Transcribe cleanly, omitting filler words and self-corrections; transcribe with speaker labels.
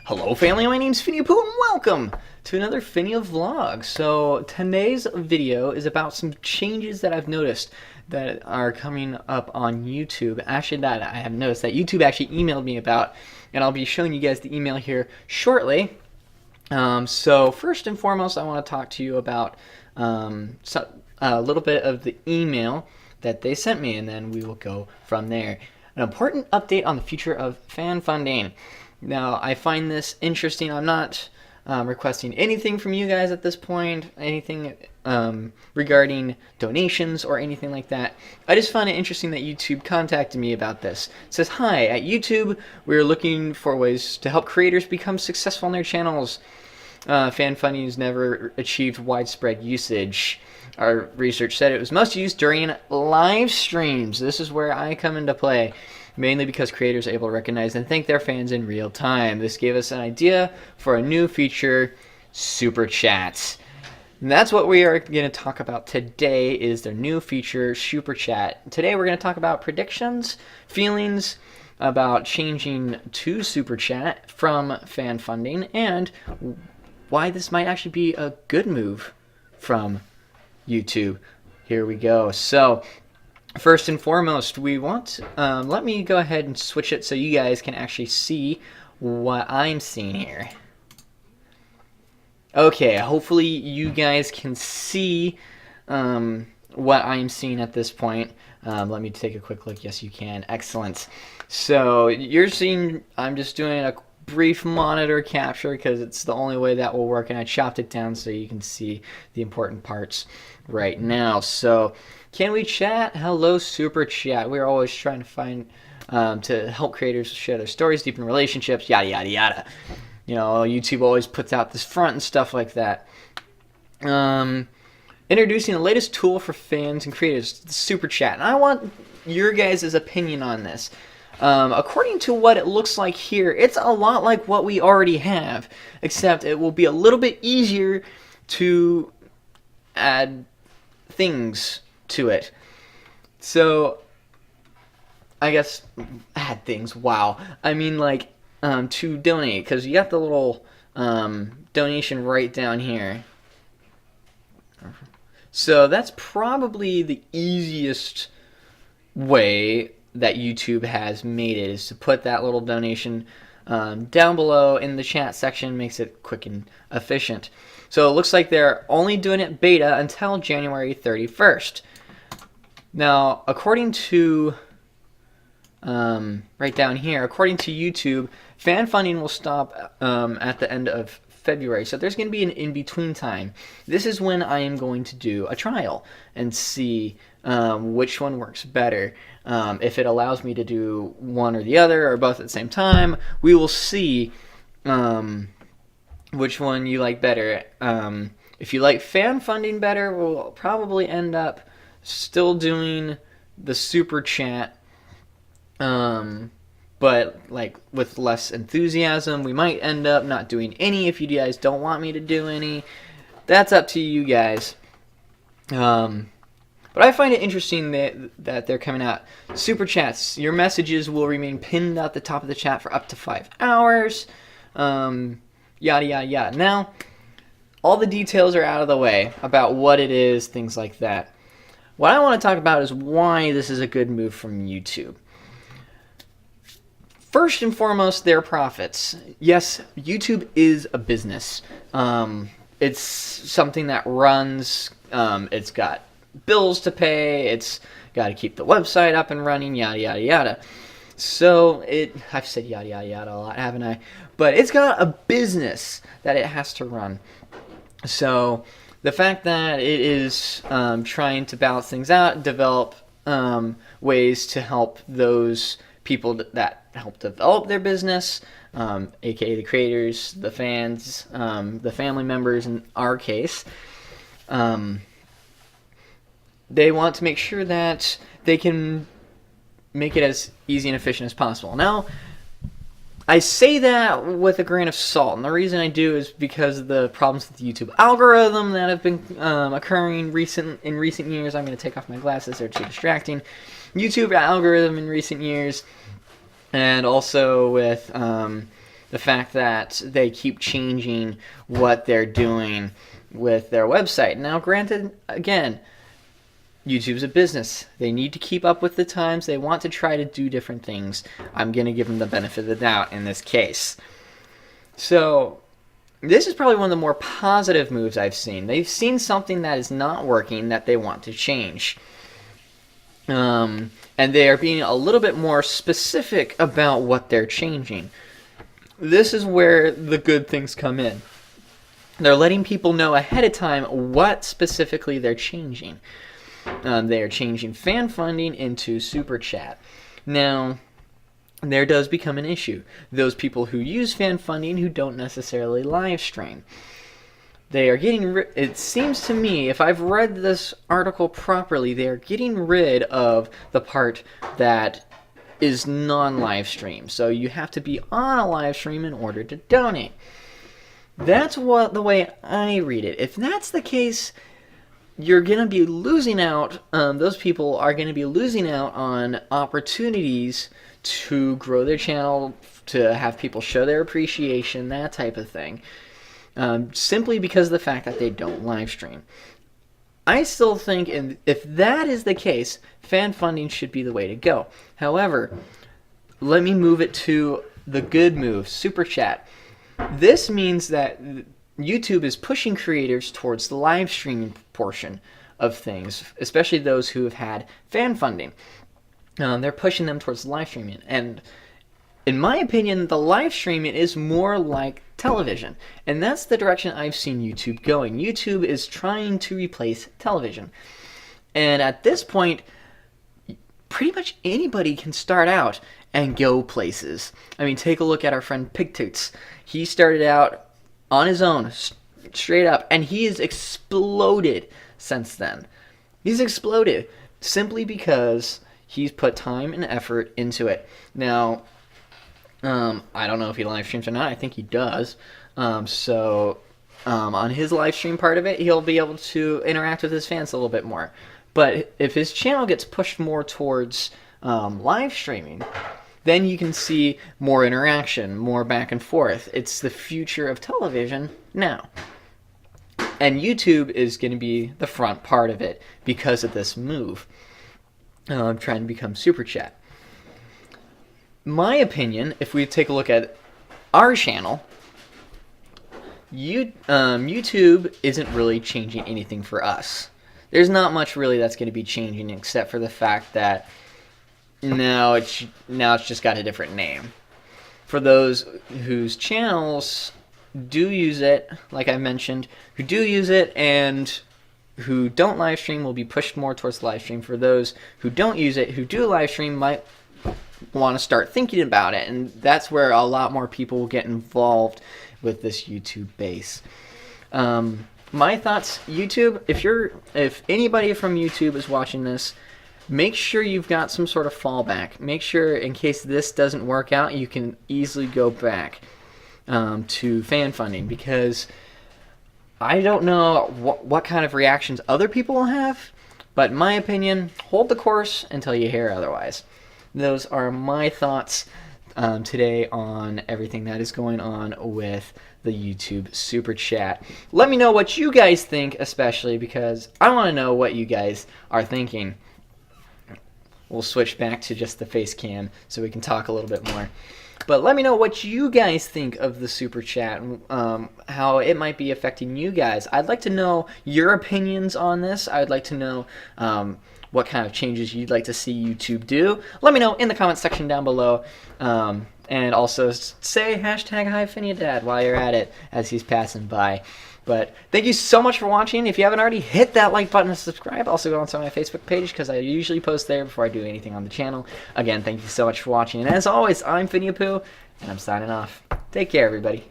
Speaker 1: Hello family, my name's PHAN Phundiing and welcome to another PHAN vlog. So today's video is about some changes that I've noticed that are coming up on YouTube. Actually, that I have noticed that YouTube actually emailed me about, and I'll be showing you guys the email here shortly. So first and foremost, I want to talk to you about a little bit of the email that they sent me, and then we will go from there. An important update on the future of PHAN funding. Now, I find this interesting. I'm not requesting anything from you guys at this point, anything regarding donations or anything like that. I just find it interesting that YouTube contacted me about this. It says, "Hi, at YouTube, we're looking for ways to help creators become successful on their channels. PHAN funding has never achieved widespread usage. Our research said it was most used during live streams." This is where I come into play. Mainly because creators are able to recognize and thank their fans in real time. This gave us an idea for a new feature, Super Chats. And that's what we are going to talk about today, is their new feature, Super Chat. Today we're going to talk about predictions, feelings about changing to Super Chat from PHAN funding, and why this might actually be a good move from YouTube. Here we go. So first and foremost, we want, let me go ahead and switch it so you guys can actually see what I'm seeing here. Okay, hopefully you guys can see what I'm seeing at this point. Let me take a quick look. Yes, you can. Excellent. So you're seeing, I'm just doing a brief monitor capture because it's the only way that will work, and I chopped it down so you can see the important parts right now. So can we chat? Hello, Super Chat. We're always trying to find to help creators share their stories, deepen relationships, yada yada yada. You know, YouTube always puts out this front and stuff like that. Introducing the latest tool for fans and creators, the Super Chat. And I want your guys' opinion on this. According to what it looks like here, it's a lot like what we already have, except it will be a little bit easier to add things to it. So I guess add things, wow. I mean, like, to donate, because you got the little donation right down here. So that's probably the easiest way that YouTube has made it, is to put that little donation down below in the chat section. Makes it quick and efficient. So it looks like they're only doing it beta until January 31st. Now, according to right down here, according to YouTube, PHAN funding will stop at the end of February. So there's going to be an in-between time. This is when I am going to do a trial and see which one works better. If it allows me to do one or the other or both at the same time, we will see which one you like better. If you like PHAN funding better, we'll probably end up still doing the Super Chat, but like with less enthusiasm. We might end up not doing any if you guys don't want me to do any. That's up to you guys. But I find it interesting that they're coming out. Super Chats, your messages will remain pinned at the top of the chat for up to 5 hours. Yada, yada, yada. Now, all the details are out of the way about what it is, things like that. What I want to talk about is why this is a good move from YouTube. First and foremost, their profits. Yes, YouTube is a business. It's something that runs. It's got bills to pay, it's got to keep the website up and running, yada yada yada. So I've said yada yada yada a lot, haven't I? But it's got a business that it has to run. So the fact that it is trying to balance things out, develop ways to help those people that help develop their business, aka the creators, the fans, the family members in our case, they want to make sure that they can make it as easy and efficient as possible. Now, I say that with a grain of salt, and the reason I do is because of the problems with the YouTube algorithm that have been occurring in recent years. I'm going to take off my glasses, they're too distracting. YouTube algorithm in recent years, and also with The fact that they keep changing what they're doing with their website. Now, granted, again, YouTube's a business. They need to keep up with the times. They want to try to do different things. I'm going to give them the benefit of the doubt in this case. So, this is probably one of the more positive moves I've seen. They've seen something that is not working that they want to change. And they are being a little bit more specific about what they're changing. This is where the good things come in. They're letting people know ahead of time what specifically they're changing. They are changing fan funding into Super Chat. Now, there does become an issue. Those people who use fan funding who don't necessarily live stream. They are getting it seems to me, if I've read this article properly, they are getting rid of the part that is non-live stream. So you have to be on a live stream in order to donate. That's the way I read it. If that's the case, you're going to be losing out, those people are going to be losing out on opportunities to grow their channel, to have people show their appreciation, that type of thing, simply because of the fact that they don't live stream. I still think, if that is the case, fan funding should be the way to go. However, let me move it to the good move, Super Chat. This means that YouTube is pushing creators towards the live streaming portion of things, especially those who have had fan funding. They're pushing them towards live streaming. And in my opinion, the live streaming is more like television. And that's the direction I've seen YouTube going. YouTube is trying to replace television. And at this point, pretty much anybody can start out and go places. I mean, take a look at our friend Pigtoots. He started out on his own, straight up, and he has exploded since then. He's exploded simply because he's put time and effort into it. Now, I don't know if he live streams or not. I think he does. On his live stream part of it, he'll be able to interact with his fans a little bit more. But if his channel gets pushed more towards live streaming, then you can see more interaction, more back and forth. It's the future of television now. And YouTube is going to be the front part of it because of this move. Trying to become Super Chat. My opinion, if we take a look at our channel, YouTube isn't really changing anything for us. There's not much really that's going to be changing except for the fact that now it's just got a different name. For those whose channels do use it, like I mentioned, who do use it and who don't live stream will be pushed more towards live stream. For those who don't use it, who do live stream, might want to start thinking about it, and that's where a lot more people will get involved with this YouTube base. My thoughts, YouTube, if anybody from YouTube is watching this, make sure you've got some sort of fallback. Make sure, in case this doesn't work out, you can easily go back to fan funding, because I don't know what kind of reactions other people will have, but in my opinion, hold the course until you hear otherwise. Those are my thoughts today on everything that is going on with the YouTube Super Chat. Let me know what you guys think, especially because I want to know what you guys are thinking. We'll switch back to just the face cam so we can talk a little bit more. But let me know what you guys think of the Super Chat, and how it might be affecting you guys. I'd like to know your opinions on this. I'd like to know what kind of changes you'd like to see YouTube do. Let me know in the comments section down below. And also say #HiFiniaDad while you're at it as he's passing by. But thank you so much for watching. If you haven't already, hit that like button and subscribe. Also go onto my Facebook page because I usually post there before I do anything on the channel. Again, thank you so much for watching. And as always, I'm Phinia Poo, and I'm signing off. Take care, everybody.